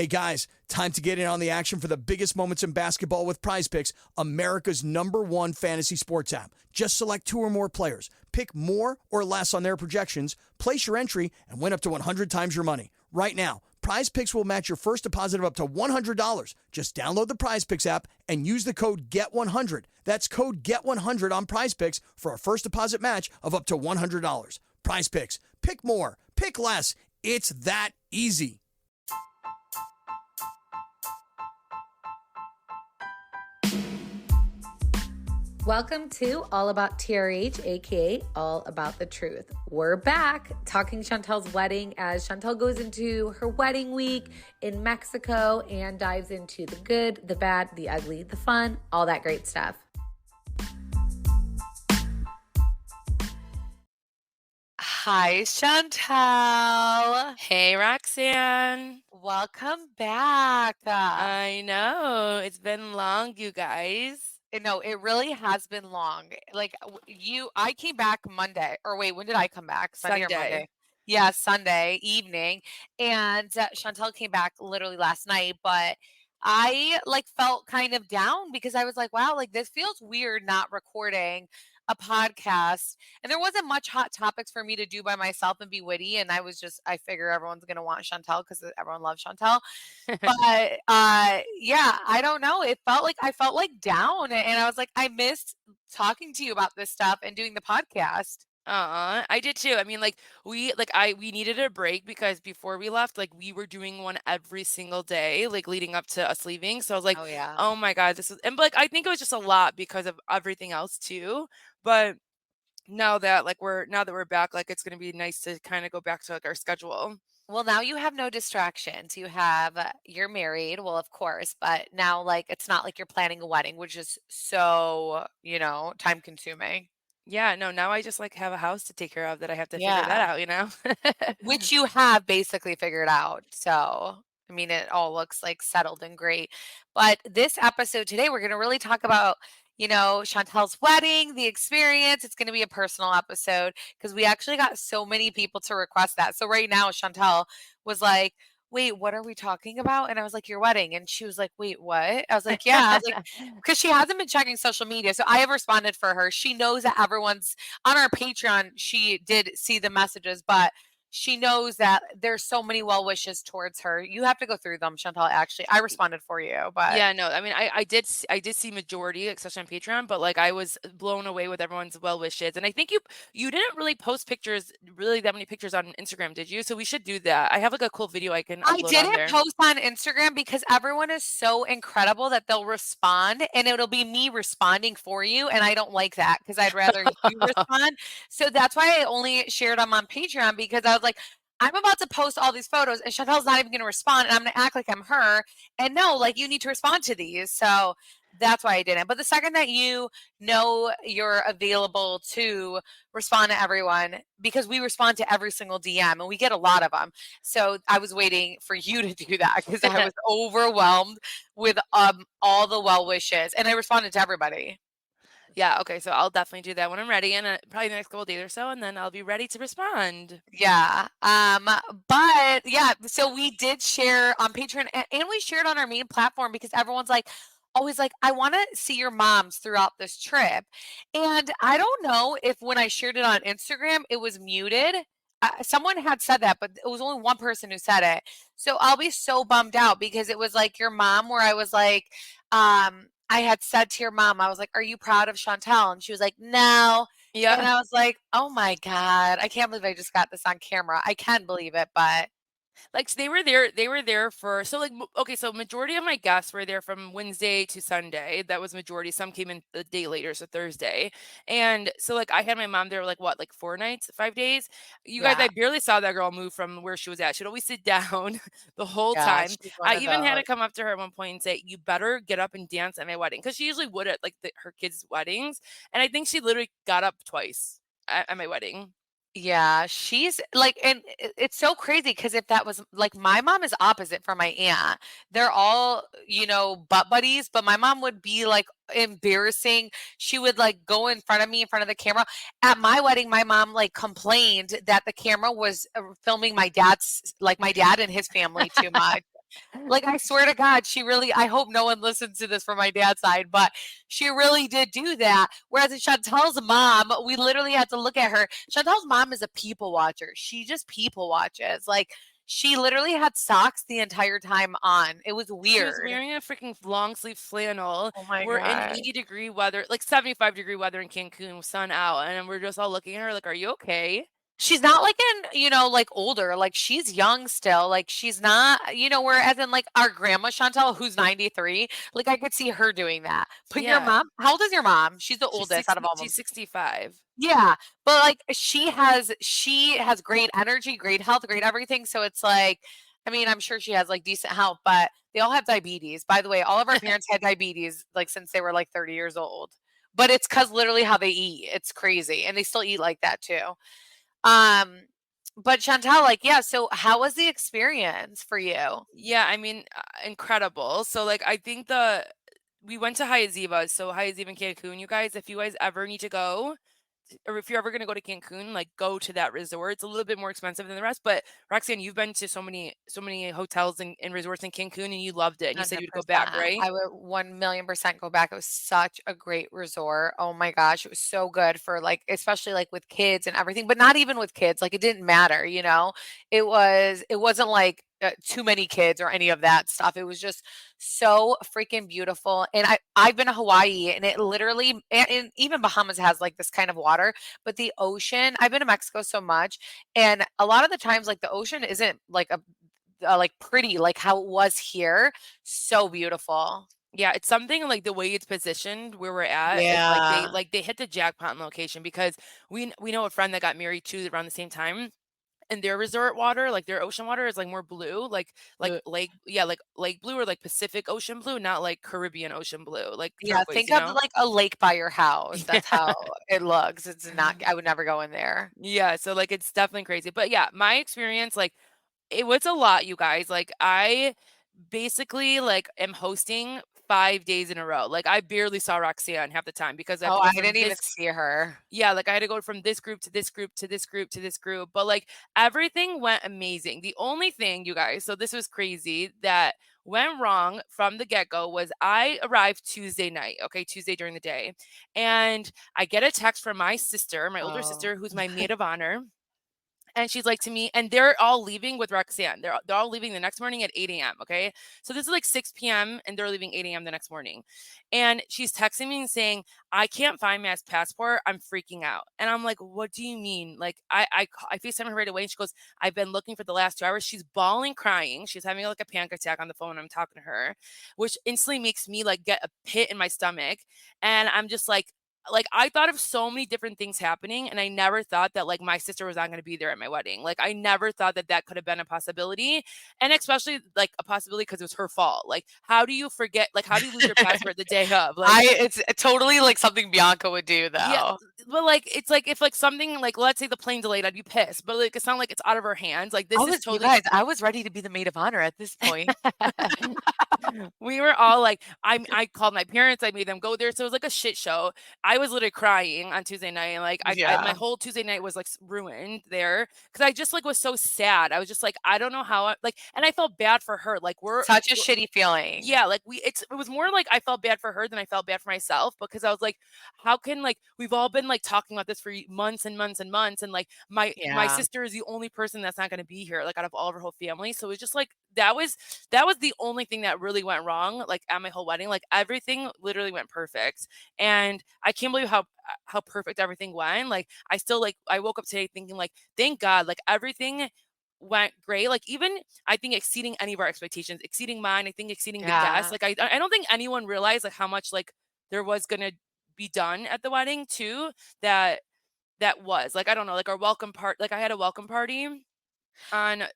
Hey guys, time to get in on the action for the biggest moments in basketball with Prize Picks, America's #1 fantasy sports app. Just select 2 or more players, pick more or less on their projections, place your entry, and win up to 100 times your money. Right now, Prize Picks will match your first deposit of up to $100. Just download the Prize Picks app and use the code GET100. That's code GET100 on Prize Picks for a first deposit match of up to $100. Prize Picks. Pick more. Pick less. It's that easy. Welcome to All About TRH, aka All About the Truth. We're back talking Shantel's wedding as Shantel goes into her wedding week in Mexico and dives into the good, the bad, the ugly, the fun, all that great stuff. Hi, Shantel. Hey, Roxanne. Welcome back. I know. It's been long, you guys. No, it really has been long. Like I came back Monday, or wait, when did I come back? Sunday or Monday? Yeah, Sunday evening. And Chantel came back literally last night, but I felt kind of down because I was like, wow, this feels weird not recording a podcast. And there wasn't much hot topics for me to do by myself and be witty. And I figure everyone's going to want Chantel because everyone loves Chantel. But yeah, I don't know. I felt down, and I was like, I missed talking to you about this stuff and doing the podcast. I did too. I mean, we needed a break because before we left, we were doing one every single day, leading up to us leaving. So I was like, Oh yeah. oh my God, I think it was just a lot because of everything else too. But now that we're back, it's gonna be nice to kind of go back to our schedule. Well, now you have no distractions. You're married, well, of course, but now it's not like you're planning a wedding, which is so, time consuming. Yeah, no, now I just have a house to take care of that I have to figure that out. Which you have basically figured out. So, I mean, it all looks settled and great. But this episode today, we're going to really talk about, Chantel's wedding, the experience. It's going to be a personal episode because we actually got so many people to request that. So right now, Chantel was like, wait, what are we talking about? And I was like, your wedding. And she was like, wait, what? I was like, yeah. I was like, because she hasn't been checking social media. So I have responded for her. She knows that everyone's on our Patreon. She did see the messages, but she knows that there's so many well wishes towards her. You have to go through them, Chantel. Actually, I responded for you, but yeah, no, I mean, I did see majority, especially on Patreon, but I was blown away with everyone's well wishes, and I think you didn't really post pictures, really that many pictures on Instagram, did you? So we should do that. I have a cool video I can upload I didn't on there. post on Instagram because everyone is so incredible that they'll respond, and it'll be me responding for you, and I don't like that because I'd rather you respond. So that's why I only shared them on Patreon because I was like, I'm about to post all these photos and Chantel's not even going to respond and I'm going to act like I'm her. And no, you need to respond to these. So that's why I didn't. But the second that you're available to respond to everyone, because we respond to every single DM and we get a lot of them. So I was waiting for you to do that because I was overwhelmed with all the well wishes and I responded to everybody. Yeah, okay, so I'll definitely do that when I'm ready, and probably the next couple days or so, and then I'll be ready to respond. Yeah. But yeah, so we did share on Patreon and we shared on our main platform because everyone's always I want to see your moms throughout this trip. And I don't know if when I shared it on Instagram, it was muted. Someone had said that, but it was only one person who said it. So I'll be so bummed out because it was your mom where I was I had said to your mom, I was like, are you proud of Chantel? And she was like, no. Yeah. And I was like, oh my God, I can't believe I just got this on camera. I can believe it, but They were there for, so okay, so majority of my guests were there from Wednesday to Sunday. That was majority. Some came in the day later, so Thursday. And so I had my mom there 4 nights, 5 days. You guys, I barely saw that girl move from where she was at. She'd always sit down the whole time. I even had to come up to her at one point and say, you better get up and dance at my wedding, because she usually would at her kids' weddings. And I think she literally got up twice at my wedding. Yeah, she's and it's so crazy because if that was my mom is opposite from my aunt. They're all, butt buddies, but my mom would be embarrassing. She would go in front of me in front of the camera. At my wedding, my mom complained that the camera was filming my dad and his family too much. Like, I swear to God, she really I hope no one listens to this from my dad's side, but she really did do that. Whereas Chantel's mom, we literally had to look at her. Chantel's mom is a people watcher. She just people watches. Like, she literally had socks the entire time on. It was She was weird. wearing a freaking long sleeve flannel. Oh my We're in god. 80-degree weather, like 75-degree weather in Cancun with sun out, and we're just all looking at her like, "Are you okay?" She's not like like older, like she's young still, like she's not, whereas in like our grandma Chantel, who's 93, like I could see her doing that. But your Yeah. mom, how old is your mom? She's the oldest out of all of She's them. 65. Yeah, but like she has great energy, great health, great everything. So it's like, I mean, I'm sure she has like decent health, but they all have diabetes. By the way, all of our parents had diabetes like since they were like 30 years old. But it's because literally how they eat. It's crazy. And they still eat like that too. Um, but Chantel, like, yeah, so how was the experience for you? Yeah, I mean, incredible. So, like, I think we went to Hyatt Ziva. So Hyatt Ziva in Cancun, you guys, if you guys ever need to go, or if you're ever gonna go to Cancun, like, go to that resort. It's a little bit more expensive than the rest, but Roxanne, you've been to so many hotels and resorts in Cancun, and you loved it, and you said you'd go back, 100%. right? I would 1,000,000% go back. It was such a great resort. Oh my gosh, it was so good for like, especially like with kids and everything, but not even with kids. Like it didn't matter, you know. It wasn't like too many kids or any of that stuff. It was just so freaking beautiful. And I've been to Hawaii, and it literally, and even Bahamas has like this kind of water, but the ocean. I've been to Mexico so much, and a lot of the times, like the ocean isn't like like pretty like how it was here. So beautiful. Yeah, it's something like the way it's positioned where we're at. It's Yeah. like they hit the jackpot in location because we know a friend that got married too around the same time, and their resort water, like their ocean water, is like more blue, like Uh, lake, yeah, like lake blue or like Pacific Ocean blue, not like Caribbean Ocean blue, like Yeah, turquoise, think you of know? like a lake by your house. That's Yeah. how it looks. It's not I would never go in there. Yeah, so like it's definitely crazy. But yeah, my experience, like it was a lot, you guys. Like I basically like am hosting 5 days in a row. Like I barely saw Roxanne half the time because I have Oh, to I go from didn't even this. see her. Yeah, like I had to go from this group to this group to this group to this group, but like everything went amazing. The only thing, you guys, so this was crazy, that went wrong from the get-go was I arrived Tuesday night, okay, Tuesday during the day. And I get a text from my sister, my older Oh. sister, who's my maid of honor. And she's like to me, and they're all leaving with Roxanne. They're all leaving the next morning at 8 a.m. Okay. So this is like 6 p.m. and they're leaving 8 a.m. the next morning. And she's texting me and saying, I can't find my passport. I'm freaking out. And I'm like, what do you mean? Like I FaceTime her right away and she goes, I've been looking for the last 2 hours. She's bawling, crying. She's having like a panic attack on the phone. I'm talking to her, which instantly makes me like get a pit in my stomach. And I'm just like I thought of so many different things happening, and I never thought that like my sister was not going to be there at my wedding. Like I never thought that that could have been a possibility, and especially like a possibility because it was her fault. Like how do you forget, like how do you lose your passport the day of? Like It's totally like something Bianca would do yeah, though. but like it's like if like something like, let's say the plane delayed, I'd be pissed, but like it's not like it's out of her hands. Like this is You totally. guys, I was ready to be the maid of honor at this point. We were all like, I called my parents, I made them go there. So it was like a shit show. I was literally crying on Tuesday night. And like my Yeah. whole Tuesday night was like ruined there. Cause I just like was so sad. I was just like, I don't know how like, and I felt bad for her. Like Such a shitty feeling. yeah, like it was more like I felt bad for her than I felt bad for myself because I was like, how can like we've all been like talking about this for months and months and months, and like my Yeah. sister is the only person that's not going to be here, like out of all of her whole family. So it's just like that was the only thing that really went wrong, like at my whole wedding. Like everything literally went perfect, and I can't believe how perfect everything went. Like I still like I woke up today thinking like, thank God, like everything went great. Like even I think exceeding any of our expectations, exceeding mine, I think exceeding the guests. Yeah. Like I don't think anyone realized like how much like there was gonna be done at the wedding too. That was like I don't know, like our welcome part. Like I had a welcome party on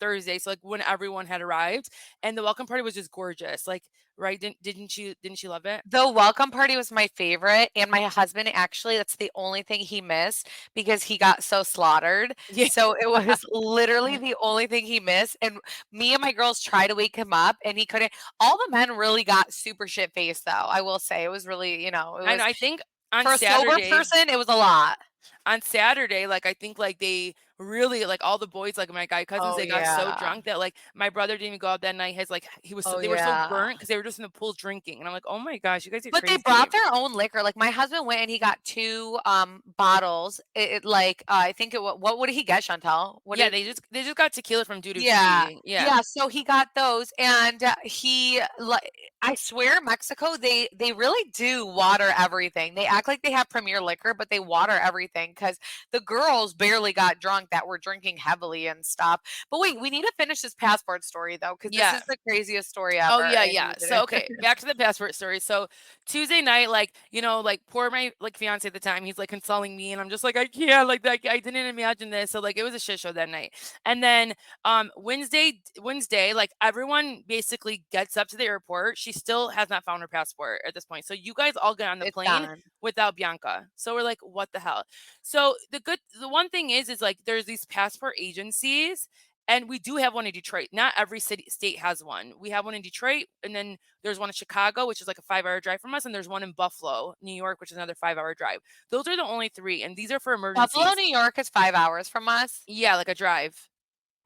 Thursday, so like when everyone had arrived, and the welcome party was just gorgeous. Like right, didn't you love it? The welcome party was my favorite, and my husband actually, that's the only thing he missed because he got so slaughtered. Yeah. So it was literally the only thing he missed. And me and my girls tried to wake him up, and he couldn't. All the men really got super shit faced, though. I will say it was really, it I know. was I think on for a sober Saturday person, it was a lot. on Saturday, like I think like they really, like, all the boys, like, my guy cousins, Oh, they got so yeah. drunk that, like, my brother didn't even go out that night. His, like, Oh, they were so yeah. burnt because they were just in the pool drinking, and I'm like, "Oh my gosh, you guys are But they crazy." brought their own liquor. Like, my husband went and he got 2, bottles. I think what did he get, Chantel? What Yeah, did they just got tequila from duty Yeah. free. Yeah. Yeah, so he got those, and, I swear Mexico, they really do water everything. They act like they have premier liquor, but they water everything because the girls barely got drunk that were drinking heavily and stuff. But wait, we need to finish this passport story, though, because this Yeah. is the craziest story Oh, ever, yeah, and yeah. you So, didn't okay, back to the passport story. So, Tuesday night, like, like, poor my, like, fiance at the time, he's, like, consoling me, and I'm just like, "I can't, like, I didn't imagine this." So, like, it was a shit show that night. And then, Wednesday, like, everyone basically gets up to the airport. She still has not found her passport at this point. So, you guys all get on the It's plane gone. without Bianca. So, we're like, "What the hell?" So, the one thing is, like, there's these passport agencies, and we do have one in Detroit. Not every state has one. We have one in Detroit, and then there's one in Chicago, which is like a 5-hour drive from us, and there's one in Buffalo, New York, which is another 5-hour drive. Those are the only three, and these are for Buffalo, emergencies. New York is 5 hours from us. Yeah, like a drive.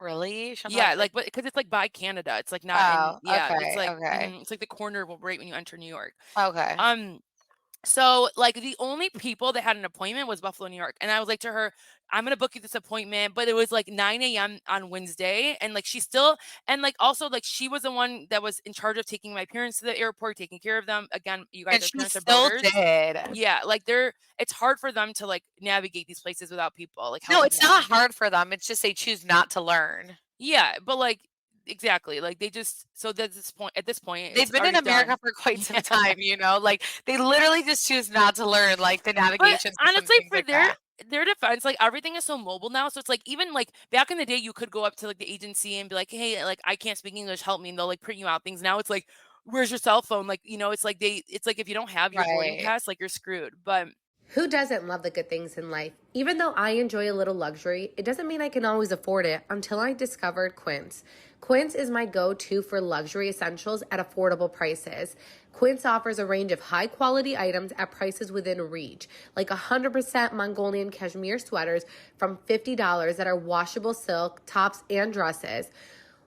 Really? Yeah, Chantel's like, like, but because it's like by Canada, it's like not in. "Oh, Yeah, it's okay, like okay, it's like the corner right when you enter New York. okay." Um, So, like, the only people that had an appointment was Buffalo, New York, and I was like to her, "I'm gonna book you this appointment," but it was, like, 9 a.m. on Wednesday, and, like, she still and, like, also, like, she was the one that was in charge of taking my parents to the airport, taking care of them. Again, you guys, And our she parents are still boaters. did. Yeah, like, it's hard for them to, like, navigate these places without people, like, No, helping it's not them. hard for them, it's just they choose not to learn. Yeah, but, like exactly, like, they just so at this point, They've it's been in already America done. for quite some Yeah. time, like, they literally just choose not to learn, like, the But navigation system, honestly, things for like that. their defense, like, everything is so mobile now, so it's like even, like, back in the day, you could go up to, like, the agency and be like, "Hey, like, I can't speak English, help me," and they'll, like, print you out things. Now it's like, "Where's your cell phone?" Like, it's like if you don't have your boarding Right. pass, like, you're screwed, but Who doesn't love the good things in life? Even though I enjoy a little luxury, it doesn't mean I can always afford it until I discovered Quince. Quince is my go to for luxury essentials at affordable prices. Quince offers a range of high quality items at prices within reach, like 100% Mongolian cashmere sweaters from $50 that are washable silk, tops, and dresses,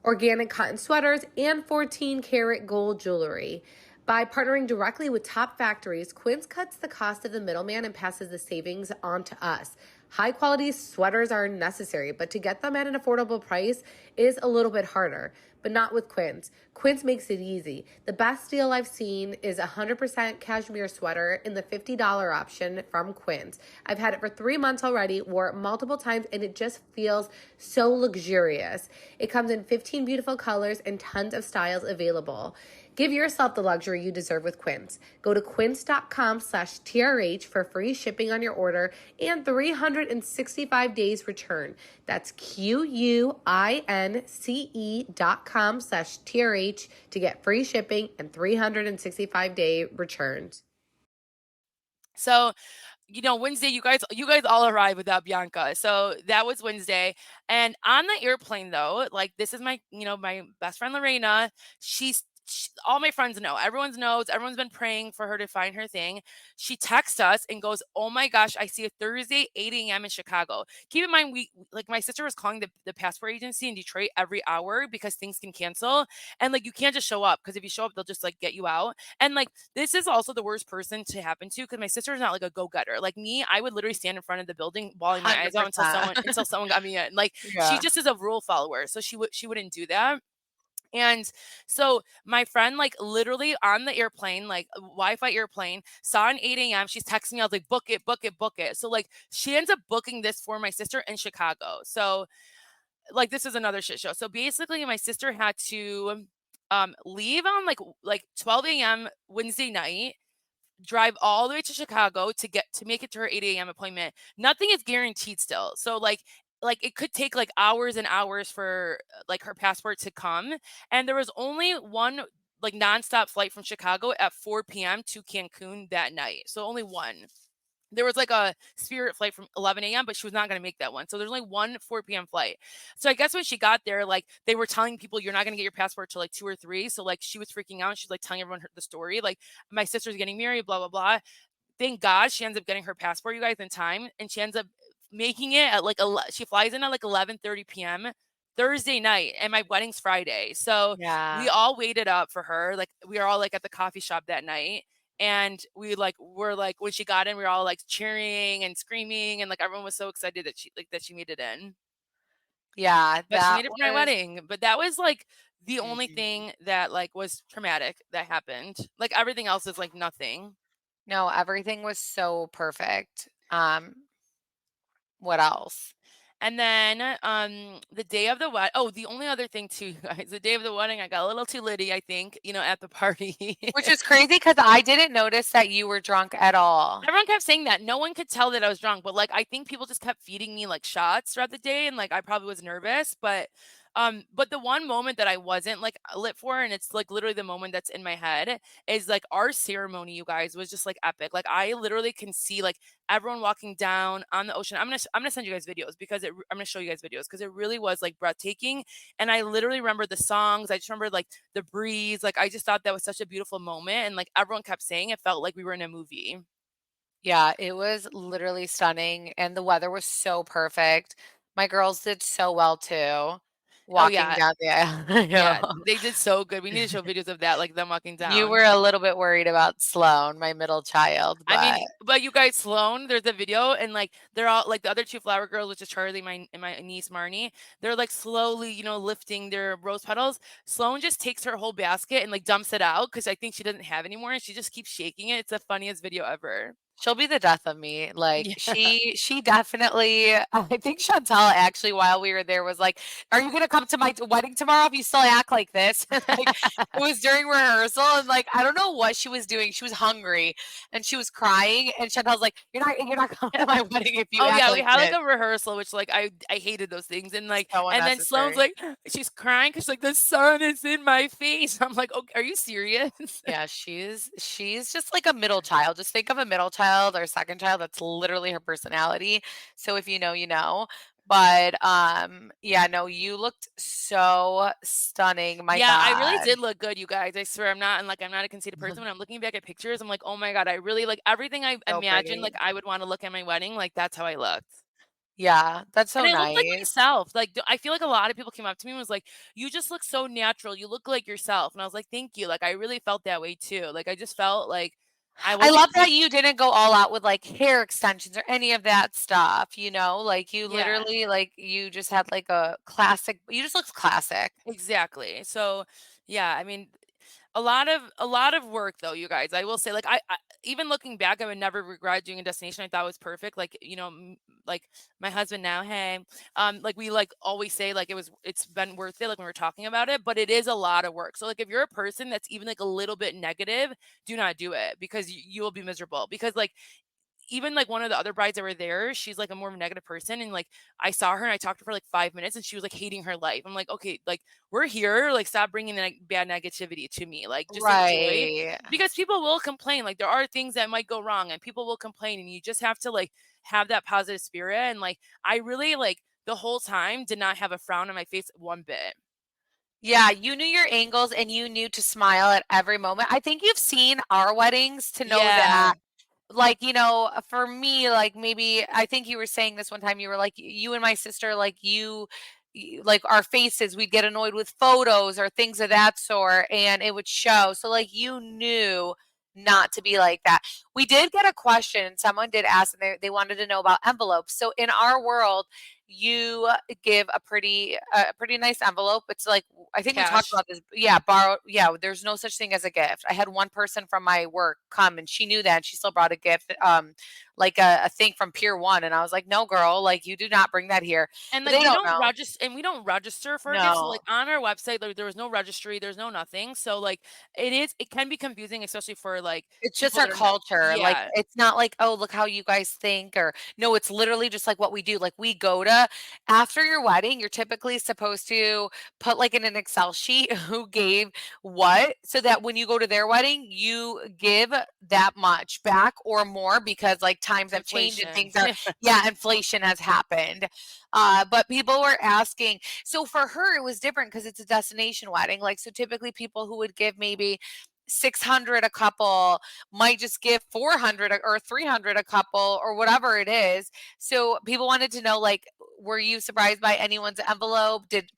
organic cotton sweaters, and 14 karat gold jewelry. By partnering directly with top factories, Quince cuts the cost of the middleman and passes the savings on to us. High quality sweaters are necessary, but to get them at an affordable price is a little bit harder. But not with Quince. Quince makes it easy. The best deal I've seen is a 100% cashmere sweater in the $50 option from Quince. I've had it for 3 months already, wore it multiple times, and it just feels so luxurious. It comes in 15 beautiful colors and tons of styles available. Give yourself the luxury you deserve with Quince. Go to quince.com/TRH for free shipping on your order and 365 days return. That's QUINCE.com/TRH to get free shipping and 365-day returns. so, Wednesday, you guys all arrived without Bianca. So that was Wednesday. And on the airplane though, like this is my best friend Lorena. All my friends know. Everyone's been praying for her to find her thing. She texts us and goes, "Oh my gosh, I see a Thursday 8 a.m. in Chicago." Keep in mind, my sister was calling the passport agency in Detroit every hour because things can cancel. And like you can't just show up because if you show up, they'll just like get you out. And like this is also the worst person to happen to because my sister is not like a go-getter. Like me, I would literally stand in front of the building bawling my eyes out until 100%. someone got me in. Like she Yeah. just is a rule follower, so she wouldn't do that. And so my friend, like literally on the airplane, like Wi-Fi airplane, saw an 8 a.m. She's texting me. I was like, book it, book it, book it. So like she ends up booking this for my sister in Chicago. So like this is another shit show. So basically my sister had to leave on like 12 a.m. Wednesday night, drive all the way to Chicago to make it to her 8 a.m. appointment. Nothing is guaranteed still. So like it could take like hours and hours for like her passport to come. And there was only one like nonstop flight from Chicago at 4 p.m. to Cancun that night. So only one. There was like a Spirit flight from 11 a.m., but she was not going to make that one. So there's only one 4 p.m. flight. So I guess when she got there, like they were telling people you're not going to get your passport till like 2 or 3. So like she was freaking out. She's like telling everyone the story. Like my sister's getting married, blah, blah, blah. Thank God she ends up getting her passport, you guys, in time. And she ends up making it at like she flies in at like 11:30 p.m. Thursday night, and my wedding's Friday. So we Yeah. all waited up for her. Like we were all like at the coffee shop that night. And we like were like when she got in, we were all like cheering and screaming, and like everyone was so excited that she made it in. Yeah, But she that made it for my was wedding. But that was like the only mhm. thing that like was traumatic that happened. Like everything else is like nothing. No, everything was so perfect. What else? And then the day of the wedding, oh, the only other thing too, guys, the day of the wedding, I got a little too litty, I think, at the party. Which is crazy because I didn't notice that you were drunk at all. Everyone kept saying that. No one could tell that I was drunk, but like I think people just kept feeding me like shots throughout the day, and like I probably was nervous, but the one moment that I wasn't like lit for, and it's like literally the moment that's in my head, is like our ceremony, you guys, was just like epic. Like I literally can see like everyone walking down on the ocean. I'm gonna send you guys videos because I'm gonna show you guys videos because it really was like breathtaking. And I literally remember the songs. I just remember like the breeze. Like I just thought that was such a beautiful moment, and like everyone kept saying it felt like we were in a movie. Yeah, it was literally stunning and the weather was so perfect. My girls did so well too, Oh walking yeah, down the yeah, aisle. they did so good. We need to show videos of that, like them walking You were down. a little bit worried about Sloan, my middle child, I mean, but but you guys, Sloan, there's a video, and like they're all like the other two flower girls, which is Charlie, my niece Marnie. They're like slowly, lifting their rose petals. Sloan just takes her whole basket and like dumps it out because I think she doesn't have any more, and she just keeps shaking it. It's the funniest video ever. she'll be the death of me. Like Yeah. she definitely I think Chantel actually while we were there was like, "Are you gonna come to my wedding tomorrow if you still act like this?" And like it was during rehearsal and like I don't know what she was doing. She was hungry and she was crying and Chantel's like, "You're not coming to my wedding if you Oh act yeah, we like had like this." a rehearsal, which like I hated those things, and like So and then Sloane's unnecessary. like she's crying because like the sun is in my face. I'm like, okay, are you serious? Yeah, she's just like a middle child. Just think of a middle child or second child. That's literally her personality. So if you know, you know. But yeah, no, you looked so stunning. My Yeah, I really God. did look good, you guys. I swear I'm not a conceited person. When I'm looking back at pictures, I'm like, oh my god, I really like everything I So imagined pretty. like I would want to look at my wedding. Like that's how I looked. Yeah, that's And so I looked like nice. myself. Like I feel like a lot of people came up to me and was like, "You just look so natural. You look like yourself." And I was like, "Thank you." Like I really felt that way too. Like I just felt like I I wasn't love that you didn't go all out with like hair extensions or any of that stuff, you know? Like you yeah. literally like you just had like a classic you just looked classic. Exactly. So, yeah, I mean, a lot of work though, you guys. I will say, like, I even looking back, I would never regret doing a destination I thought was perfect. Like, like my husband now, hey, like we like always say, like it's been worth it. Like when we're talking about it, but it is a lot of work. So, like, if you're a person that's even like a little bit negative, do not do it because you will be miserable. Because like even like one of the other brides that were there, she's like a more negative person. And like I saw her and I talked to her for like 5 minutes and she was like hating her life. I'm like, okay, like we're here. Like stop bringing the bad negativity to me. Like just enjoy Right. because people will complain. Like there are things that might go wrong and people will complain. And you just have to like have that positive spirit. And like I really like the whole time did not have a frown on my face one bit. Yeah, you knew your angles and you knew to smile at every moment. I think you've seen our weddings to know Yeah. that like, you know, for me, like maybe I think you were saying this one time, you were like, you and my sister, like like our faces, we'd get annoyed with photos or things of that sort, and it would show. So, like, you knew not to be like that. We did get a question. Someone did ask, and they wanted to know about envelopes. So, in our world, you give a pretty nice envelope. It's like I think we talked Cash. about this. Yeah, borrow. Yeah, there's no such thing as a gift. I had one person from my work come, and she knew that. And she still brought a gift, like a thing from Pier One, and I was like, "No, girl, like you do not bring that here." And But like they don't know. we don't register for gifts. So No, like on our website, there was no registry, there's no nothing. So like it can be confusing, especially for like it's just people our that are not culture. Like yeah, it's not like, "Oh, look how you guys think," or no, it's literally just like what we do. Like we go to after your wedding, you're typically supposed to put like in an Excel sheet who gave what so that when you go to their wedding, you give that much back or more because like times have changed and inflation. things are yeah, inflation has happened. But people were asking. So for her, it was different because it's a destination wedding. Like so typically people who would give maybe 600 a couple, might just give 400 or 300 a couple or whatever it is. So people wanted to know, like, were you surprised by anyone's envelope? Did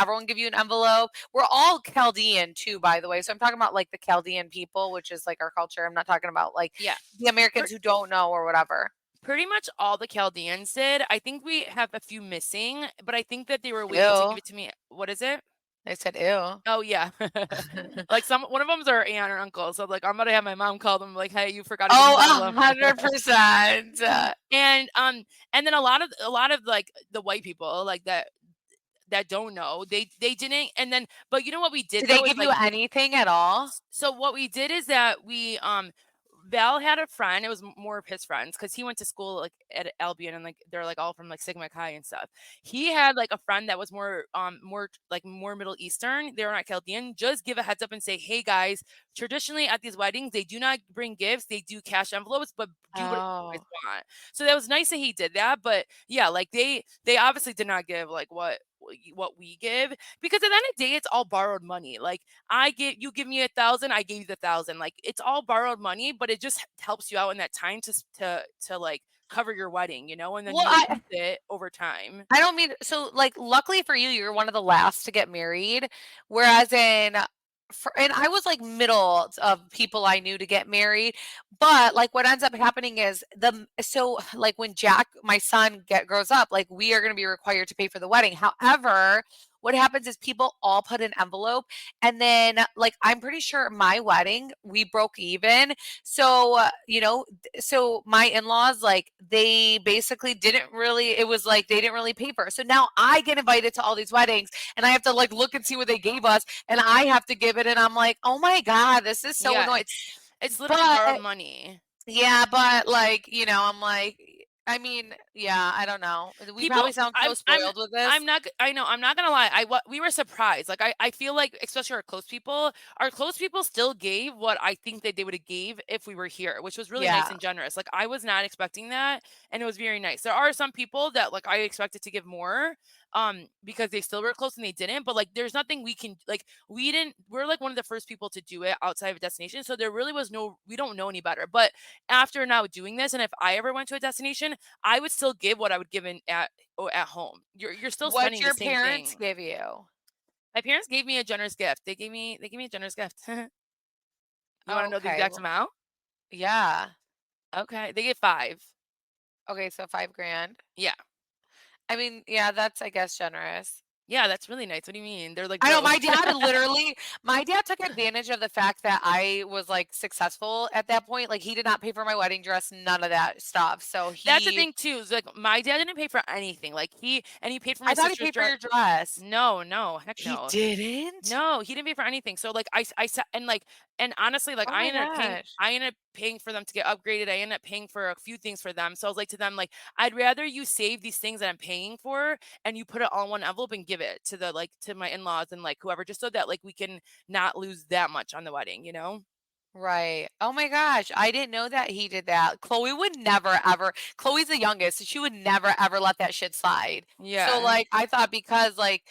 everyone give you an envelope? We're all Chaldean too, by the way. So I'm talking about like the Chaldean people, which is like our culture. I'm not talking about like Yeah. the Americans who don't know or whatever. Pretty much all the Chaldeans did. I think we have a few missing, but I think that they were waiting to Ew. give it to me. What is it? I said, ew. Oh yeah. Like one of them's our aunt or uncle. So like I'm gonna have my mom call them like, hey, you forgot to give me the Oh, envelope. 100%. And then a lot of like the white people like that don't know, they didn't. And then but you know what we did Did they though is give you like, anything at all? so what we did is that we Val had a friend. It was more of his friends because he went to school like at Albion, and like they're like all from like Sigma Chi and stuff. He had like a friend that was more Middle Eastern. They were not Chaldean. Just give a heads up and say, hey guys, traditionally at these weddings they do not bring gifts. They do cash envelopes, but do what you guys Oh. want. So that was nice that he did that. But yeah, like they obviously did not give like what we give, because at the end of the day it's all borrowed money. Like you give me 1,000, I gave you the 1,000. Like it's all borrowed money, but it just helps you out in that time to like cover your wedding, and then Well, you use it over time. I don't mean, so like luckily for you, you're one of the last to get married, whereas and I was like middle of people I knew to get married, but like what ends up happening is so like when Jack, my son, grows up, like we are going to be required to pay for the wedding. However, what happens is people all put an envelope, and then like I'm pretty sure my wedding we broke even. So so my in-laws, like they basically didn't really, it was like they didn't really pay for it. So now I get invited to all these weddings and I have to like look and see what they gave us, and I have to give it, and I'm like, oh my God, this is so Yeah, annoying. it's literally borrowed money. Yeah, but like, I'm like, I mean, yeah, I don't know. We People, probably sound so spoiled with this. I know, I'm not gonna lie. We were surprised. Like I feel like, especially our close people still gave what I think that they would have gave if we were here, which was really nice Yeah. and generous. Like I was not expecting that, and it was very nice. There are some people that like I expected to give more, because they still were close and they didn't. But like there's nothing we can, like we're like one of the first people to do it outside of a destination, so there really was we don't know any better. But after now doing this, and if I ever went to a destination, I would still give what I would give at home. You're still What spending the your same parents thing. give you? My parents gave me a generous gift. They gave me a generous gift. You want to know the Okay. exact amount? Yeah. Okay, they gave 5. Okay, so 5 grand. Yeah, I mean, yeah, that's, I guess, generous. yeah, that's really nice. What do you mean? They're like, I know bro. my dad took advantage of the fact that I was like successful at that point. Like he did not pay for my wedding dress, none of that stuff. So That's the thing too. Is like my dad didn't pay for anything. Like he paid for my I thought he sister's paid for dress. your dress. No, heck He no. didn't? No, he didn't pay for anything. So like and honestly, like Oh my gosh. I ended up paying for them to get upgraded. I ended up paying for a few things for them. So I was like to them, like, I'd rather you save these things that I'm paying for and you put it all in one envelope and give it to to my in-laws and like whoever, just so that like we can not lose that much on the wedding. Right. Oh my gosh. I didn't know that he did that. Chloe would never ever. Chloe's the youngest, so she would never ever let that shit slide. So Yeah. like I thought, because like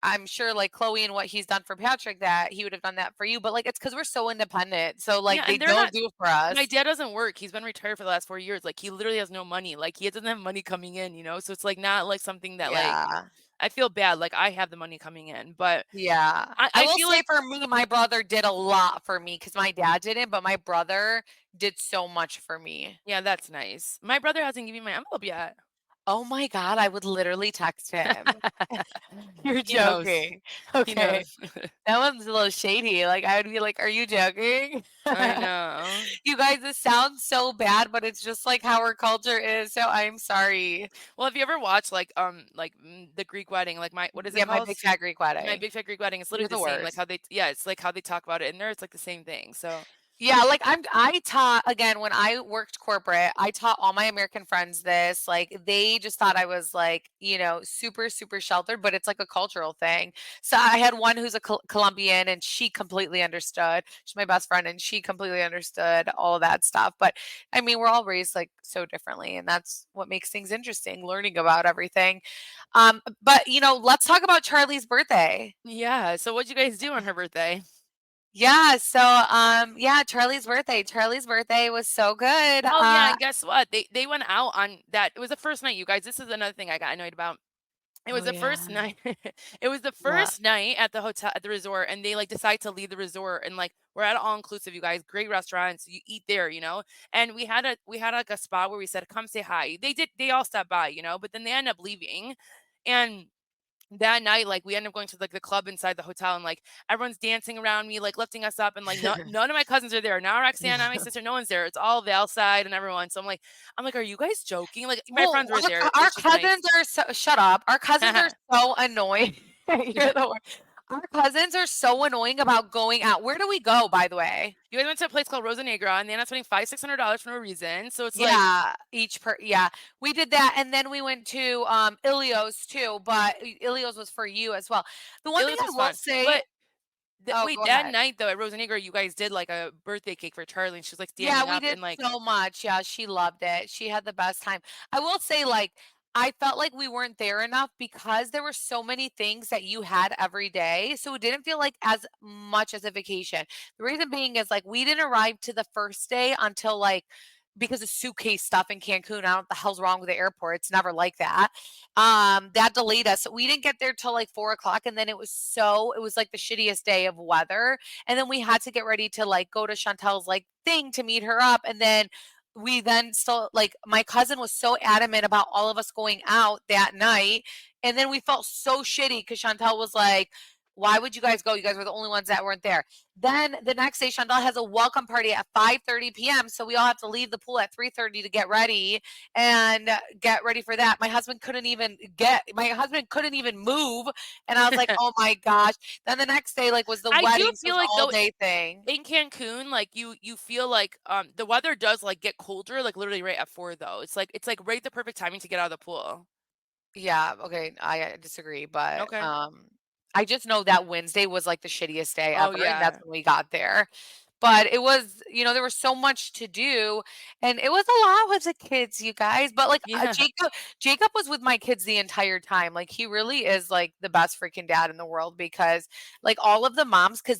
I'm sure like Chloe and what he's done for Patrick, that he would have done that for you, but like it's because we're so independent. So like Yeah, they and they're don't not do it for my us. dad doesn't work. He's been retired for the last 4 years. Like he literally has no money. Like he doesn't have money coming in. So it's like not like something that like Yeah. I feel bad. Like I have the money coming in, but Yeah. I I will feel say like, for me, my brother did a lot for me because my dad didn't, but my brother did so much for me. yeah, that's nice. My brother hasn't given me my envelope yet. Oh my God, I would literally text him. You're He knows. joking. He Okay. knows. That one's a little shady. Like I would be like, "Are you joking?" I know. You guys, this sounds so bad, but it's just like how our culture is. So I'm sorry. Well, have you ever watched the Greek wedding? Like what is it Yeah, my called? big fat Greek My wedding. Big Fat Greek Wedding. It's You're literally the the same. Like worst. it's like how they talk about it in there. It's like the same thing. So Yeah, like I taught, again, when I worked corporate, I taught all my American friends this. Like they just thought I was like, super, super sheltered, but it's like a cultural thing. So I had one who's a Colombian, and she completely understood. She's my best friend and she completely understood all of that stuff. But I mean, we're all raised like so differently, and that's what makes things interesting, learning about everything. But let's talk about Charlie's birthday. yeah. So what'd you guys do on her birthday? Yeah, so yeah, Charlie's birthday was so good. Oh yeah, and guess what? They went out on that. It was the first night, you guys. This is another thing I got annoyed about. It was Oh the yeah. first night. It was the What? first night at the hotel at the resort, and they like decide to leave the resort, and like we're at all inclusive, you guys. Great restaurants, you eat there, you know. And we had like a spot where we said, "Come say hi." They did. They all stopped by, you know, but then they end up leaving, and that night, like we end up going to like the club inside the hotel, and like everyone's dancing around me, like lifting us up, and like none of my cousins are there. Not Roxanne, not my sister, no one's there. It's all Valside and everyone. So I'm like, are you guys joking? Like my Well, friends were there. our It's just cousins nice. are so shut up. Our cousins are so annoying. You're the worst. Our cousins are so annoying about going out. Where do we go, by the way? You guys went to a place called Rosa Negra, and they ended up spending $500-$600 for no reason. So it's like, Yeah, yeah. We did that, and then we went to Ilios too, but Ilios was for you as well. The one thing Ilias I was will fun. say, But oh, wait, go that ahead. night though at Rosa Negra, you guys did like a birthday cake for Charlie, and she was like Yeah, standing we up did and like, so much. Yeah, she loved it. She had the best time. I will say, like, I felt like we weren't there enough because there were so many things that you had every day. So it didn't feel like as much as a vacation. The reason being is like we didn't arrive to the first day until like because of suitcase stuff in Cancun. I don't know what the hell's wrong with the airport. It's never like that. That delayed us. So we didn't get there till like 4 o'clock. And then it was like the shittiest day of weather. And then we had to get ready to like go to Chantel's like thing to meet her up. And then we then still like my cousin was so adamant about all of us going out that night. And then we felt so shitty because Chantel was like, why would you guys go? You guys were the only ones that weren't there. Then the next day, Chantel has a welcome party at 5:30 p.m. So we all have to leave the pool at 3:30 to get ready and get ready for that. My husband couldn't even move. And I was like, oh my gosh. Then the next day, like, was the I do wedding. So it feel was like all though day thing. in Cancun, like you feel like the weather does like get colder, like literally right at 4 though. It's like right the perfect timing to get out of the pool. Yeah, okay, I disagree, but, Okay. I just know that Wednesday was, like, the shittiest day Oh ever, and that's yeah. when we got there. But it was there was so much to do, and it was a lot with the kids, you guys, but, like, Yeah. Jacob was with my kids the entire time, like, he really is, like, the best freaking dad in the world because, like, all of the moms, because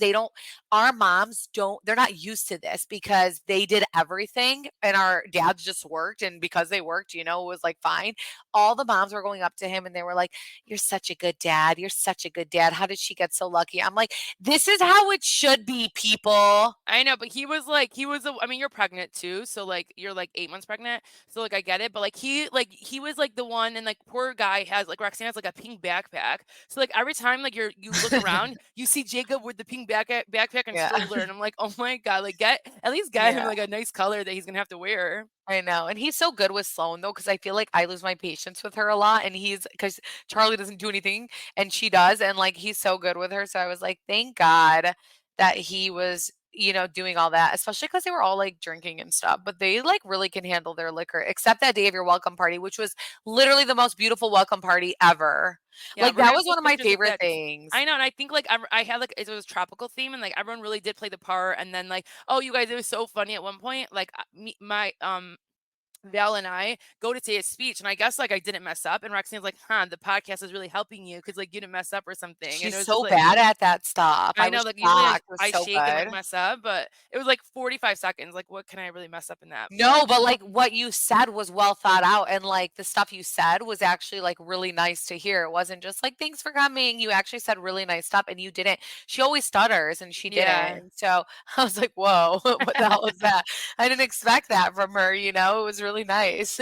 our moms don't they're not used to this because they did everything, and our dads just worked, and because they worked, it was, like, fine. All the moms were going up to him, and they were like, "You're such a good dad. You're such a good dad. How did she get so lucky?" I'm like, "This is how it should be, people." I know, but I mean, you're pregnant too, so like you're like 8 months pregnant, so like I get it, but like he was like the one, and like poor guy has like Roxanne has like a pink backpack, so like every time like you look around, you see Jacob with the pink backpack and Yeah. stroller, and I'm like, oh my god, like at least get him Yeah, like a nice color that he's gonna have to wear. I know, and he's so good with Sloan though, because I feel like I lose my patience with her a lot, and because Charlie doesn't do anything, and she does, and, like, he's so good with her, so I was like, "Thank God that he was, doing all that," especially because they were all, like, drinking and stuff, but they, like, really can handle their liquor, except that day of your welcome party, which was literally the most beautiful welcome party ever. Yeah, Like, we're that gonna was one post of my pictures of favorite that. things. I know, and I think like I had like it was tropical theme, and like everyone really did play the part, and then like, oh, you guys, it was so funny at one point. Like my Val and I go to say a speech, and I guess like I didn't mess up, and Roxanne's like, "Huh, the podcast is really helping you because like you didn't mess up or something," and She's it was just so like, bad at that stuff. I I know, was like usually shocked. It was I so shake and like good. mess up, but it was like 45 seconds. Like, what can I really mess up in that? But No, but, like, what you said was well thought out, and, like, the stuff you said was actually, like, really nice to hear. It wasn't just like, "Thanks for coming." You actually said really nice stuff, and you didn't she always stutters, and she didn't, yeah. and so I was like, "Whoa, what the hell is that?" I didn't expect that from her, It was really nice.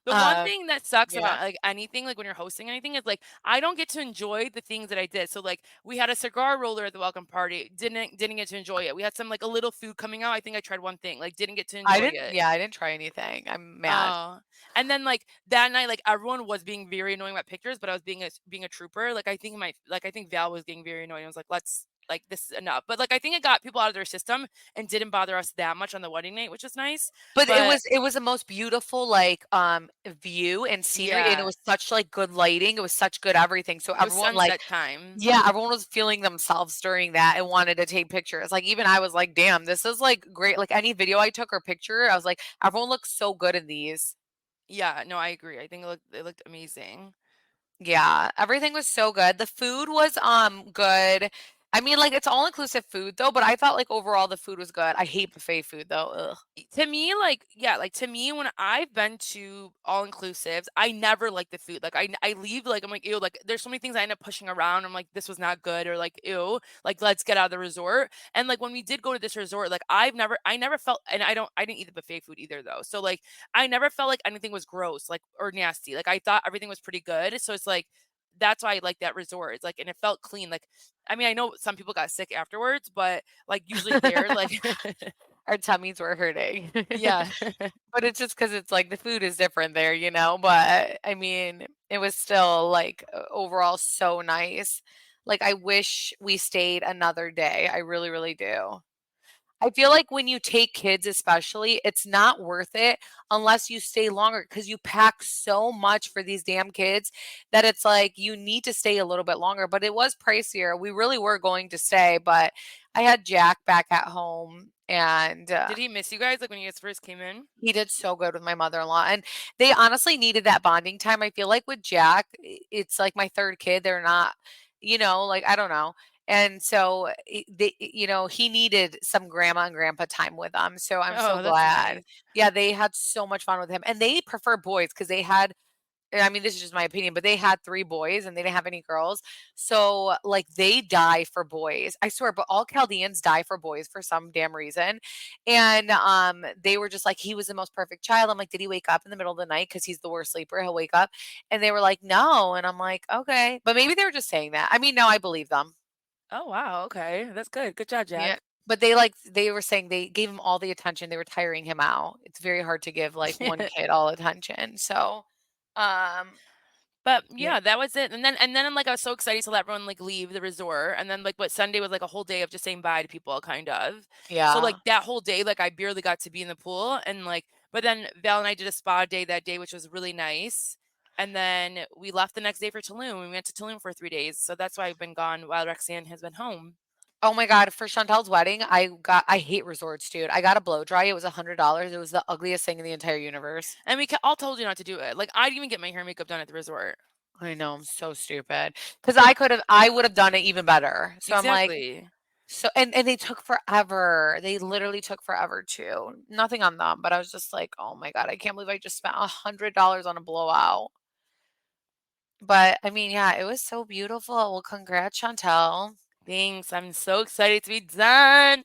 The one Um, thing that sucks yeah. about like anything, like when you're hosting anything, is like I don't get to enjoy the things that I did. So like we had a cigar roller at the welcome party, didn't get to enjoy it. We had some like a little food coming out. I think I tried one thing, like didn't get to enjoy it. I didn't try anything. I'm mad. Oh, and then like that night, like everyone was being very annoying about pictures, but I was being a trooper. I think Val was getting very annoying. I was like, let's like this is enough. But like I think it got people out of their system and didn't bother us that much on the wedding night, which is nice. But it But was it was the most beautiful, like, view and scenery, and it yeah, was such, like, good lighting, it was such good everything, so it was everyone, like sunset time. yeah, everyone was feeling themselves during that and wanted to take pictures, like, even I was like, "Damn, this is, like, great," like, any video I took or picture, I was like, "Everyone looks so good in these." Yeah, no, I agree. I think it looked amazing. Yeah, everything was so good. The food was good. I mean, like, it's all-inclusive food, though, but I thought, like, overall the food was good. I hate buffet food, though, ugh. To me, like, yeah, like to me, when I've been to all inclusives, I never like the food. Like I leave, like I'm like, ew, like there's so many things I end up pushing around. I'm like, this was not good, or like, ew, like let's get out of the resort. And like when we did go to this resort, like I never felt, and I didn't eat the buffet food either though. So like I never felt like anything was gross, like or nasty. Like I thought everything was pretty good. So it's like that's why I like that resort. It's like, and it felt clean. Like, I mean, I know some people got sick afterwards, but like usually there, like, Our tummies were hurting. yeah. But it's just because it's, like, the food is different there, but, I mean, it was still, like, overall so nice. Like, I wish we stayed another day. I really, really do. I feel like when you take kids especially, it's not worth it unless you stay longer because you pack so much for these damn kids that it's like you need to stay a little bit longer, but it was pricier. We really were going to stay, but I had Jack back at home and, Did he miss you guys, like, when you guys first came in? he did so good with my mother-in-law, and they honestly needed that bonding time. I feel like with Jack, it's like my 3rd kid. They're not, like, I don't know. And so, he needed some grandma and grandpa time with them, so I'm so Oh, that's glad. nice. Yeah, they had so much fun with him, and they prefer boys because they had and I mean, this is just my opinion, but they had 3 boys and they didn't have any girls. So, like, they die for boys. I swear, but all Chaldeans die for boys for some damn reason. And they were just like, he was the most perfect child. I'm like, did he wake up in the middle of the night? Because he's the worst sleeper. He'll wake up. And they were like, no. And I'm like, okay. But maybe they were just saying that. I mean, no, I believe them. Oh, wow, okay, that's good. Good job, Yeah. Jack. But they were saying they gave him all the attention. They were tiring him out. It's very hard to give like one kid all attention. So, um, But, yeah. yeah, that was it, and then I'm like, I was so excited to let everyone, like, leave the resort, and then, like, what Sunday was, like, a whole day of just saying bye to people, kind of. So, like, Yeah. that whole day, like, I barely got to be in the pool, and, like but then Val and I did a spa day that day, which was really nice, and then we left the next day for Tulum. We went to Tulum for 3 days, so that's why I've been gone while Roxanne has been home. Oh my god, for Chantel's wedding, I hate resorts, dude. I got a blow dry, it was $100. It was the ugliest thing in the entire universe. And we all told you not to do it. Like, I didn't even get my hair and makeup done at the resort. I know, I'm so stupid. Because I would have done it even better. So I'm like, Exactly. and they took forever. They literally took forever too. Nothing on them, but I was just like, "Oh my god, I can't believe I just spent $100 on a blowout." But I mean, yeah, it was so beautiful. Well, congrats, Chantel. Thanks, I'm so excited to be done.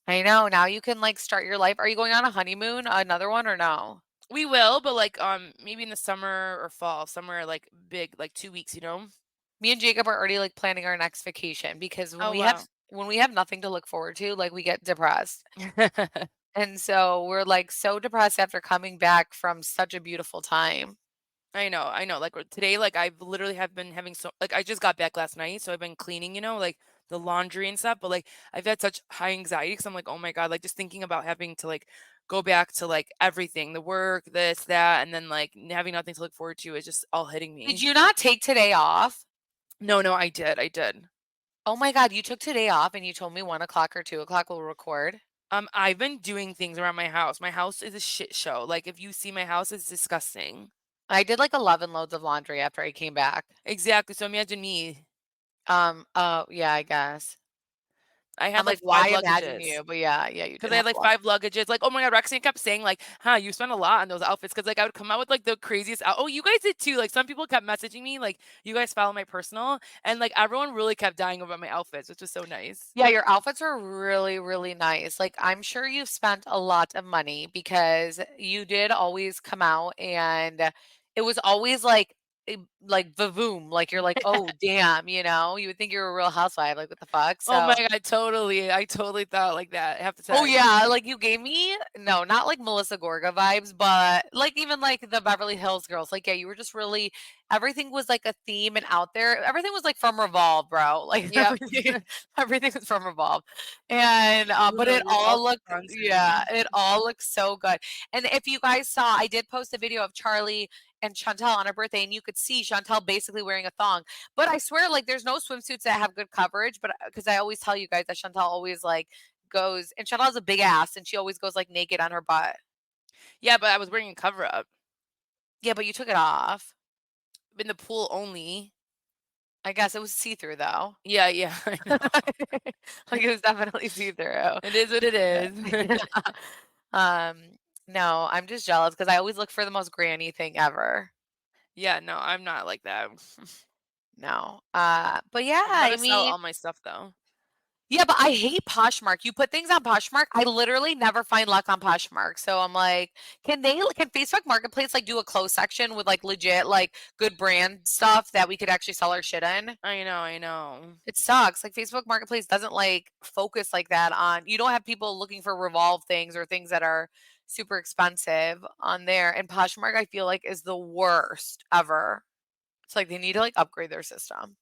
I know. Now you can like start your life. Are you going on a honeymoon? Another one or no? We will, but, like, maybe in the summer or fall, somewhere, like, big, like, 2 weeks, you know? Me and Jacob are already like planning our next vacation because Oh, wow. when we have nothing to look forward to, like we get depressed. And so we're like so depressed after coming back from such a beautiful time. I know, like, today, like, I've literally have been having so like, I just got back last night, so I've been cleaning, like, the laundry and stuff, but, like, I've had such high anxiety because 'cause I'm like, "Oh my god," like, just thinking about having to, like, go back to, like, everything, the work, this, that, and then, like, having nothing to look forward to is just all hitting Did me. you not take today off? No, no, I did. Oh my God, you took today off and you told me 1 o'clock or 2 o'clock we'll record. I've been doing things around my house. My house is a shit show. Like, if you see my house, it's disgusting. I did like 11 loads of laundry after I came back. Exactly. So imagine me. Oh yeah, I guess. I I'm had like like, five why imagine luggages. you? But yeah, yeah, you Because did I had have a like lot. 5 luggages. Like, oh my god, Roxanne kept saying, like, huh, you spent a lot on those outfits. Because like I would come out with like the craziest oh, you guys did too. Like some people kept messaging me, like, you guys follow my personal. And like everyone really kept dying about my outfits, which was so nice. Yeah, your outfits are really, really nice. Like, I'm sure you've spent a lot of money because you did always come out and it was always like, like vavoom. Like, you're like, oh, damn, you would think you're a real housewife. Like, what the fuck? Oh my So, god, totally. I totally thought like that, I have to oh, say. yeah, like, you gave me no, not like Melissa Gorga vibes, but like even like the Beverly Hills girls. Like, yeah, you were just really everything was like a theme and out there. Everything was like from Revolve, bro. Like Yep. everything was from Revolve. And but it Literally all Revolve looked yeah, sponsoring. it all looks so good. And if you guys saw, I did post a video of Charlie and Chantel on her birthday, and you could see Chantel basically wearing a thong. But I swear, like, there's no swimsuits that have good coverage. But because I always tell you guys that Chantel always like goes and Chantel has a big ass and she always goes like naked on her butt. Yeah, but I was wearing a cover up Yeah, but you took it off. in the pool only. I guess it was see-through though. Yeah, I know. Like it was definitely see-through. It is what it is. Yeah. Um, no, I'm just jealous because I always look for the most granny thing ever. Yeah, no, I'm not like that. No. But yeah, I know how I to sell mean, all my stuff though. yeah, but I hate Poshmark. You put things on Poshmark, I literally never find luck on Poshmark. So I'm like, can Facebook Marketplace like do a clothes section with like legit like good brand stuff that we could actually sell our shit in? I know. It sucks. Like Facebook Marketplace doesn't like focus like that on, you don't have people looking for Revolve things or things that are super expensive on there. And Poshmark I feel like is the worst ever. It's like they need to like upgrade their system.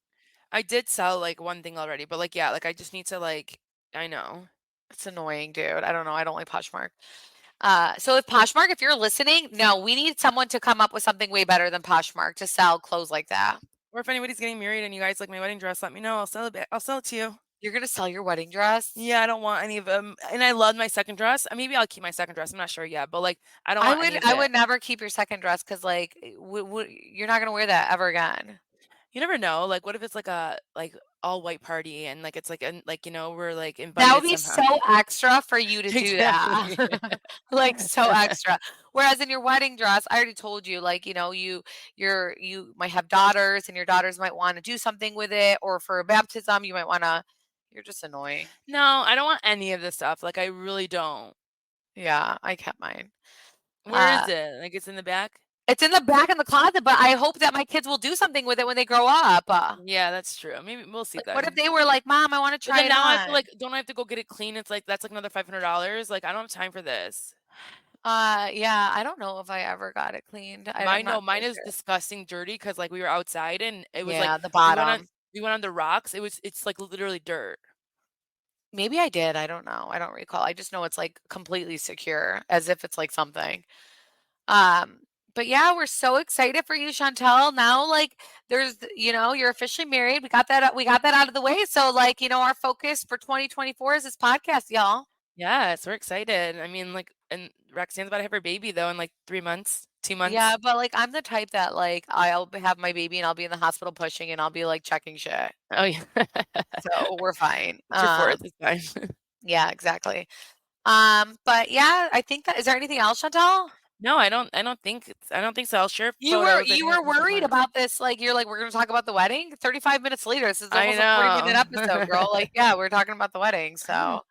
I did sell like one thing already, but like yeah, like I just need to like I know. It's annoying, dude. I don't know. I don't like Poshmark. So if Poshmark, if you're listening, no, we need someone to come up with something way better than Poshmark to sell clothes like that. Or if anybody's getting married and you guys like my wedding dress, let me know. I'll sell it. I'll sell it to you. You're gonna sell your wedding dress? Yeah, I don't want any of them. And I love my second dress. Maybe I'll keep my second dress. I'm not sure yet, but like I don't want any of I it. would never keep your second dress because like you're not gonna wear that ever again. You never know. Like what if it's like a like all white party and like it's like like we're like That invited would be somehow. so extra for you to do that. Exactly. Like so extra. Whereas in your wedding dress, I already told you, like, you might have daughters and your daughters might want to do something with it, or for a baptism, you might want to, you're just annoying. No, I don't want any of this stuff. Like I really don't. Yeah, I kept mine. Where is it? Like it's in the back? It's in the back in the closet, but I hope that my kids will do something with it when they grow up. Yeah, that's true. Maybe we'll see Like, then. what if they were like, "Mom, I want to But try then it now I on." feel like don't I have to go get it clean? It's like that's like another $500. Like I don't have time for this. Yeah, I don't know if I ever got it cleaned. I'm not Mine so is sure. disgusting dirty because like we were outside and it was like Yeah, the we went on bottom. we went on the rocks. It's like literally dirt. Maybe I did. I don't know. I don't recall. I just know it's like completely secure, as if it's like something. Um, but yeah, we're so excited for you, Chantel. Now, like, you're officially married. We got that out of the way. So, like, our focus for 2024 is this podcast, y'all. Yes, we're excited. I mean, like, and Roxanne's about to have her baby though in like 3 months, 2 months. Yeah, but like, I'm the type that like have my baby and I'll be in the hospital pushing and I'll be like checking shit. Oh yeah. So we're fine. It's your fourth. It's fine. Yeah, exactly. But yeah, I think is there anything else, Chantel? No, I don't think so. I'll share You photos were and you were information worried more. about this, like, you're like, "We're gonna talk about the wedding?" 35 minutes later, this is I almost a 40-minute episode, girl. know. Like, yeah, we're talking about the wedding, so,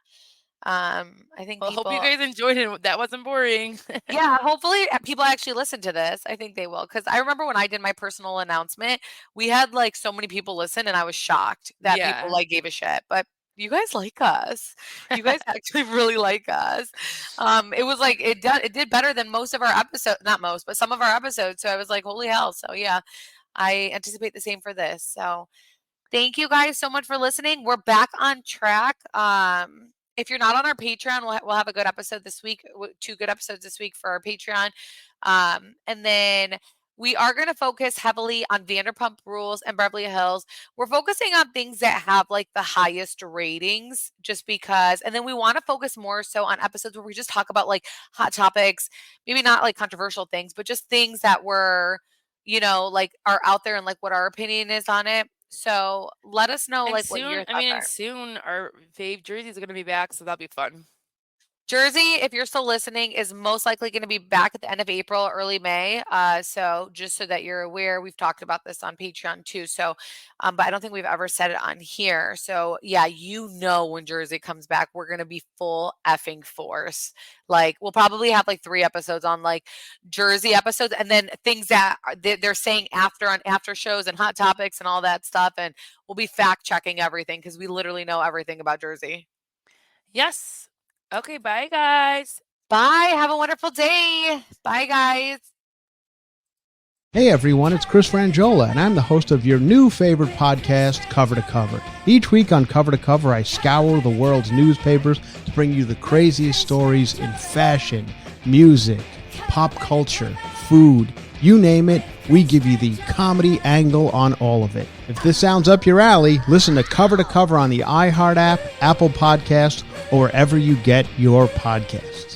I think Well, hope you people guys enjoyed it. That wasn't boring. yeah, hopefully, people actually listen to this. I think they will, because I remember when I did my personal announcement, we had, like, so many people listen, and I was shocked that people, Yeah. like, gave a shit, but you guys like us. You guys actually really like us. It was like it did better than most of our episodes, not most, but some of our episodes. So I was like, holy hell. So yeah, I anticipate the same for this. So thank you guys so much for listening. We're back on track. If you're not on our Patreon, we'll have a good episode this week, 2 good episodes this week for our Patreon. And then we are going to focus heavily on Vanderpump Rules and Beverly Hills. We're focusing on things that have like the highest ratings just because, and then we want to focus more so on episodes where we just talk about like hot topics, maybe not like controversial things, but just things that were, like are out there and like what our opinion is on it. So let us know And like what soon, your thoughts are. soon our fave jerseys are gonna be back, so that'll be fun. Jersey, if you're still listening, is most likely going to be back at the end of April, early May. So just so that you're aware, we've talked about this on Patreon too. So, but I don't think we've ever said it on here. So yeah, when Jersey comes back, we're going to be full effing force. Like we'll probably have like 3 episodes on like Jersey episodes, and then things that they're saying after on after shows and hot topics and all that stuff. And we'll be fact checking everything because we literally know everything about Jersey. Yes. Okay, bye guys. Bye. Have a wonderful day. Bye, guys. Hey everyone, it's Chris Frangiola, and I'm the host of your new favorite podcast, Cover to Cover. Each week on Cover to Cover, I scour the world's newspapers to bring you the craziest stories in fashion, music, pop culture, food, you name it, we give you the comedy angle on all of it. If this sounds up your alley, listen to Cover on the iHeart app, Apple Podcasts, or wherever you get your podcasts.